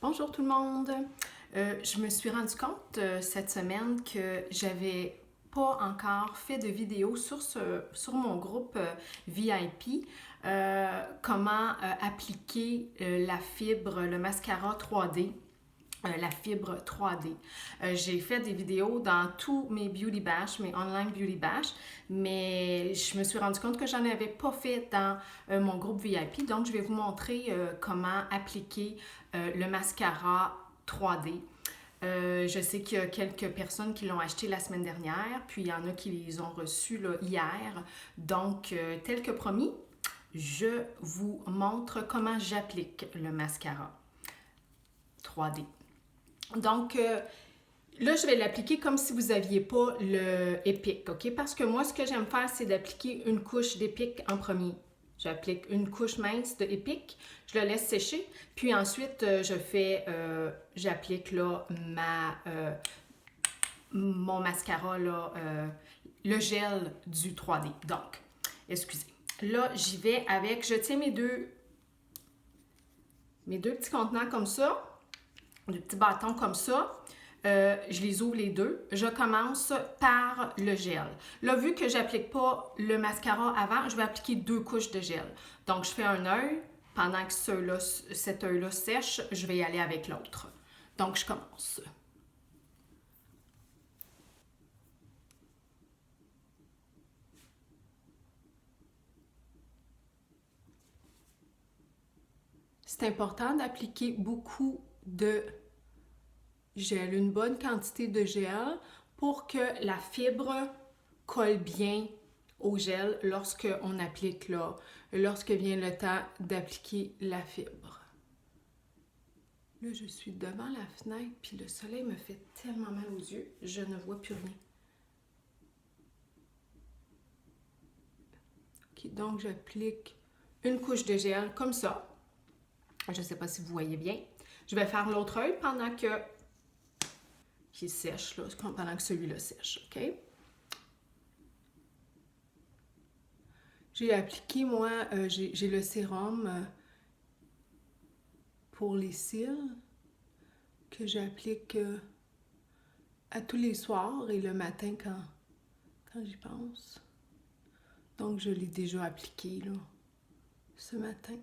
Bonjour tout le monde! Je me suis rendu compte cette semaine que j'avais pas encore fait de vidéo sur mon groupe VIP, comment appliquer la fibre, le mascara 3D. La fibre 3D. J'ai fait des vidéos dans tous mes beauty bash, mes online beauty bash, mais je me suis rendu compte que j'en avais pas fait dans mon groupe VIP. Donc, je vais vous montrer comment appliquer le mascara 3D. Je sais qu'il y a quelques personnes qui l'ont acheté la semaine dernière, puis il y en a qui les ont reçus là, hier. Donc, tel que promis, je vous montre comment j'applique le mascara 3D. Donc, là, je vais l'appliquer comme si vous n'aviez pas le Epic, OK? Parce que moi, ce que j'aime faire, c'est d'appliquer une couche d'Epic en premier. J'applique une couche mince de Epic, je le laisse sécher, puis ensuite, j'applique là mon mascara, là, le gel du 3D. Donc, excusez. Là, j'y vais avec, je tiens mes deux petits contenants comme ça, des petits bâtons comme ça. Je les ouvre les deux. Je commence par le gel. Là, vu que j'applique pas le mascara avant, je vais appliquer 2 couches de gel. Donc, je fais un œil. Pendant que cet œil-là sèche, je vais y aller avec l'autre. Donc, je commence. C'est important d'appliquer beaucoup de gel, une bonne quantité de gel pour que la fibre colle bien au gel lorsqu'on applique là, lorsque vient le temps d'appliquer la fibre. Là, je suis devant la fenêtre, puis le soleil me fait tellement mal aux yeux, je ne vois plus rien. OK, donc j'applique une couche de gel comme ça. Je ne sais pas si vous voyez bien. Je vais faire l'autre œil pendant que qui sèche, là, pendant que celui-là sèche, OK? J'ai appliqué, moi, j'ai le sérum pour les cils que j'applique à tous les soirs et le matin quand j'y pense. Donc, je l'ai déjà appliqué, là, ce matin.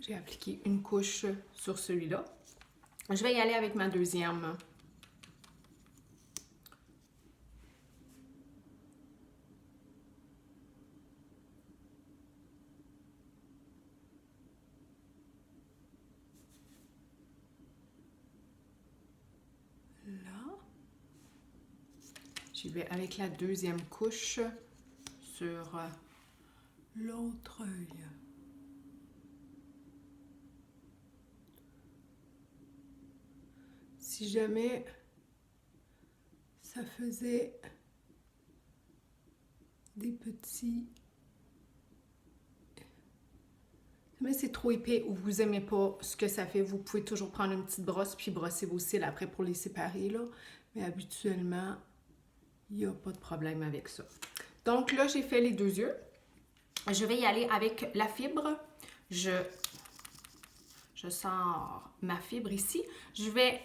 J'ai appliqué une couche sur celui-là. Je vais y aller avec ma deuxième. Là. J'y vais avec la deuxième couche sur l'autre œil. Si jamais ça faisait des petits... Mais c'est trop épais ou vous aimez pas ce que ça fait, vous pouvez toujours prendre une petite brosse puis brosser vos cils après pour les séparer, là. Mais habituellement, il n'y a pas de problème avec ça. Donc là, j'ai fait les deux yeux. Je vais y aller avec la fibre. Je sors ma fibre ici. Je vais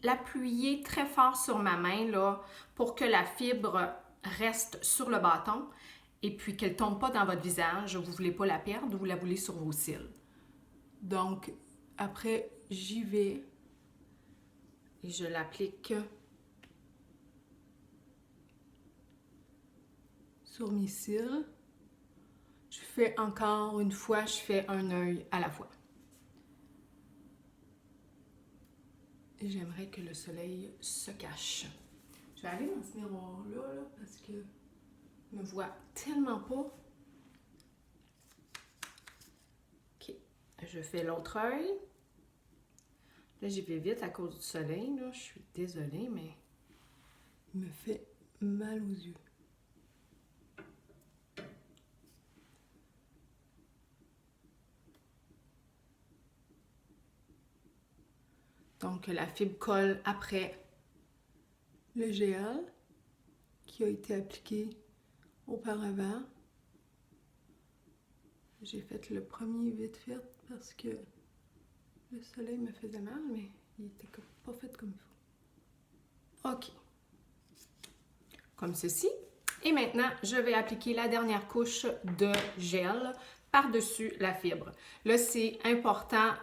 l'appuyer très fort sur ma main là, pour que la fibre reste sur le bâton et puis qu'elle ne tombe pas dans votre visage. Vous ne voulez pas la perdre, vous la voulez sur vos cils. Donc, après, j'y vais et je l'applique sur mes cils. Je fais encore une fois, je fais un œil à la fois. Et j'aimerais que le soleil se cache. Je vais aller dans ce miroir-là, parce que je me vois tellement pas. OK. Je fais l'autre œil. Là, j'y vais vite à cause du soleil. Là. Je suis désolée, mais il me fait mal aux yeux. Donc, la fibre colle après le gel qui a été appliqué auparavant. J'ai fait le premier vite fait parce que le soleil me faisait mal, mais il était pas fait comme ça. OK. Comme ceci. Et maintenant, je vais appliquer la dernière couche de gel par-dessus la fibre. Là, c'est important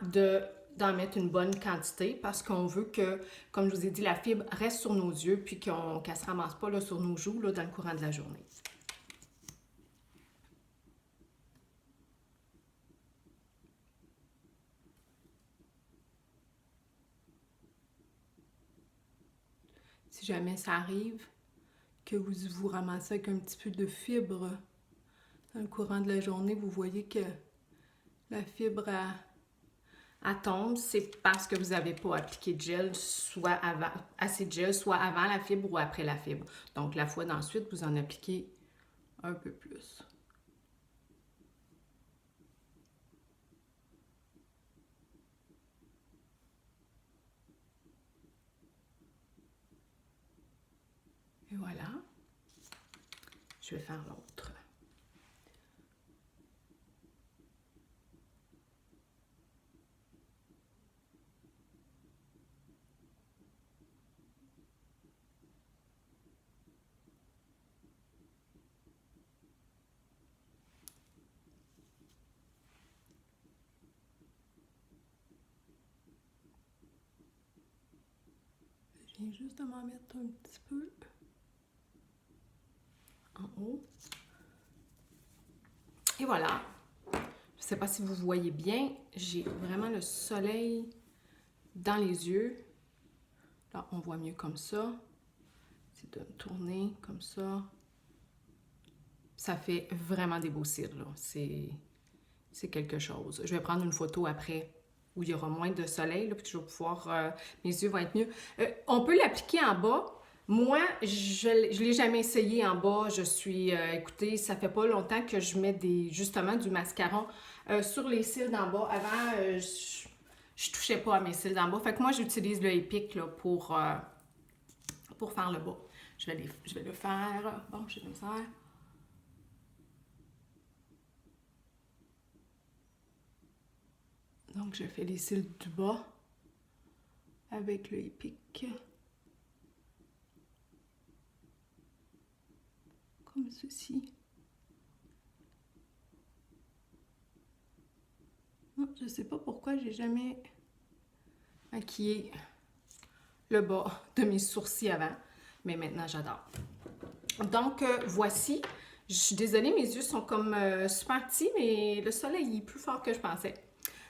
d'en mettre une bonne quantité parce qu'on veut que, comme je vous ai dit, la fibre reste sur nos yeux puis qu'elle ne se ramasse pas là, sur nos joues là, dans le courant de la journée. Si jamais ça arrive que vous ramassez avec un petit peu de fibre dans le courant de la journée, vous voyez que la fibre elle tombe, c'est parce que vous n'avez pas appliqué de gel, soit assez de gel, soit avant la fibre ou après la fibre. Donc la fois d'ensuite, vous en appliquez un peu plus. Et voilà. Je vais faire l'autre. Je viens juste de m'en mettre un petit peu en haut. Et voilà. Je ne sais pas si vous voyez bien, j'ai vraiment le soleil dans les yeux. Là, on voit mieux comme ça. C'est de me tourner comme ça. Ça fait vraiment des beaux cils, là. C'est quelque chose. Je vais prendre une photo après où il y aura moins de soleil, là, puis je vais pouvoir... mes yeux vont être mieux. On peut l'appliquer en bas. Moi, je ne l'ai jamais essayé en bas. Je suis... écoutez, ça fait pas longtemps que je mets justement du mascaron sur les cils d'en bas. Avant, je touchais pas à mes cils d'en bas. Fait que moi, j'utilise le Epic là, pour faire le bas. Je vais le faire. Bon, j'ai le faire. Donc, je fais les cils du bas avec le Epic. Comme ceci. Je ne sais pas pourquoi j'ai jamais maquillé le bas de mes sourcils avant, mais maintenant j'adore. Donc, voici. Je suis désolée, mes yeux sont comme super petits, mais le soleil est plus fort que je pensais.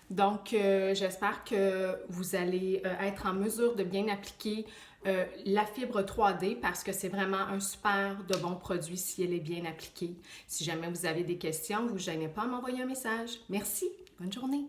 Donc, j'espère que vous allez être en mesure de bien appliquer la fibre 3D parce que c'est vraiment un super de bon produit si elle est bien appliquée. Si jamais vous avez des questions, vous ne gênez pas à m'envoyer un message. Merci. Bonne journée.